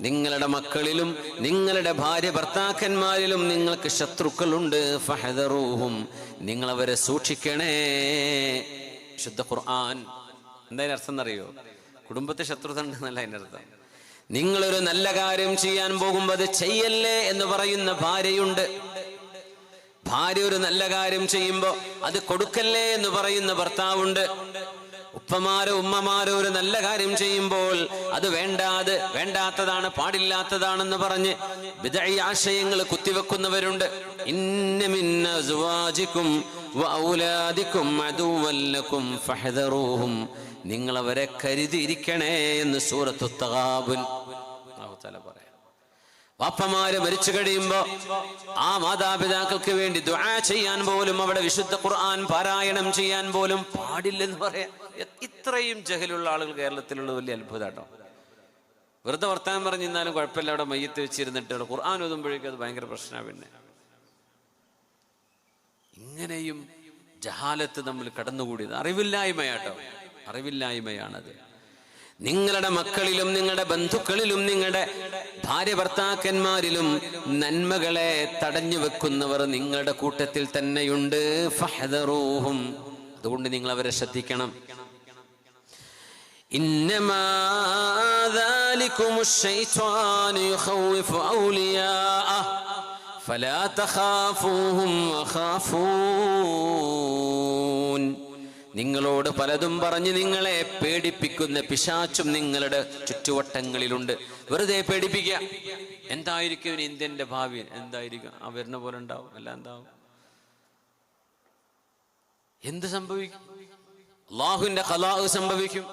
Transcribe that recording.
നിങ്ങളുടെ മക്കളിലും നിങ്ങളുടെ ഭാര്യ ഭർത്താക്കന്മാരിലും നിങ്ങൾക്ക് ശത്രുക്കളുണ്ട്. ഫഹദറൂഹും, നിങ്ങളവരെ സൂക്ഷിക്കണേ. ശുദ്ധ ഖുർആൻ എന്തായാലും അർത്ഥം എന്നറിയോ? കുടുംബത്തെ ശത്രുത ഉണ്ടെന്നല്ല അതിനർത്ഥം. നിങ്ങളൊരു നല്ല കാര്യം ചെയ്യാൻ പോകുമ്പോൾ അത് ചെയ്യല്ലേ എന്ന് പറയുന്ന ഭാര്യയുണ്ട്. ഭാര്യ ഒരു നല്ല കാര്യം ചെയ്യുമ്പോൾ അത് കൊടുക്കല്ലേ എന്ന് പറയുന്ന ഭർത്താവുണ്ട്. ഉപ്പമാരോ ഉമ്മമാരോ ഒരു നല്ല കാര്യം ചെയ്യുമ്പോൾ അത് വേണ്ടാത്തതാണ്, പാടില്ലാത്തതാണെന്ന് പറഞ്ഞ് ബിദ്അഈ ആശയങ്ങൾ കുത്തിവെക്കുന്നവരുണ്ട്. ഇന്ന മിൻ അസ്വാജികും വഔലാദികും അദുവ്വൻ ലക്കും ഫഹദറൂഹും, നിങ്ങളവരെ കരുതിയിരിക്കണേ എന്ന് സൂറത്തു തഗാബുൻ അല്ലാഹു തആല പറയാം. വാപ്പമാര് മരിച്ചു കഴിയുമ്പോ ആ മാതാപിതാക്കൾക്ക് വേണ്ടി ദുആ ചെയ്യാൻ പോലും, അവിടെ വിശുദ്ധ ഖുർആൻ പാരായണം ചെയ്യാൻ പോലും പാടില്ലെന്ന് പറയാം. ഇത്രയും ജഹലുള്ള ആളുകൾ കേരളത്തിലുള്ള വലിയ അത്ഭുതമാട്ടോ. വെറുതെ വർത്താനം പറഞ്ഞിരുന്നാലും കുഴപ്പമില്ല, അവിടെ മയ്യത്ത് വെച്ചിരുന്നിട്ട് ഖുർആൻ ഓതുമ്പോഴേക്കും അത് ഭയങ്കര പ്രശ്നമാണ്. പിന്നെ ഇങ്ങനെയും ജഹാലത്ത് നമ്മൾ കടന്നുകൂടിയത് അറിവില്ലായ്മയാട്ടോ, അറിവില്ലായ്മയാണത്. നിങ്ങളുടെ മക്കളിലും നിങ്ങളുടെ ബന്ധുക്കളിലും നിങ്ങളുടെ ഭാര്യ ഭർത്താക്കന്മാരിലും നന്മകളെ തടഞ്ഞു വെക്കുന്നവർ നിങ്ങളുടെ കൂട്ടത്തിൽ തന്നെയുണ്ട്. ഫഹദറൂഹും, അതുകൊണ്ട് നിങ്ങൾ അവരെ ശ്രദ്ധിക്കണം. ഇന്നമാ ദാലികുമുശ് ശൈത്വാനു യുഖവ്വിഫു ഔലിയാഅഹ് ഫലാ തഖാഫൂഹും വഖാഫൂൻ. നിങ്ങളോട് പലതും പറഞ്ഞ് നിങ്ങളെ പേടിപ്പിക്കുന്ന പിശാചും നിങ്ങളുടെ ചുറ്റുവട്ടങ്ങളിലുണ്ട്. വെറുതെ പേടിപ്പിക്കുക. എന്തായിരിക്കും ഇന്ത്യന്റെ ഭാവി, എന്തായിരിക്കും ആ വരുന്ന പോലെ ഉണ്ടാവും, എല്ലാം എന്താവും, എന്ത് സംഭവിക്കും, അല്ലാഹുവിന്റെ ഖലാ സംഭവിക്കും.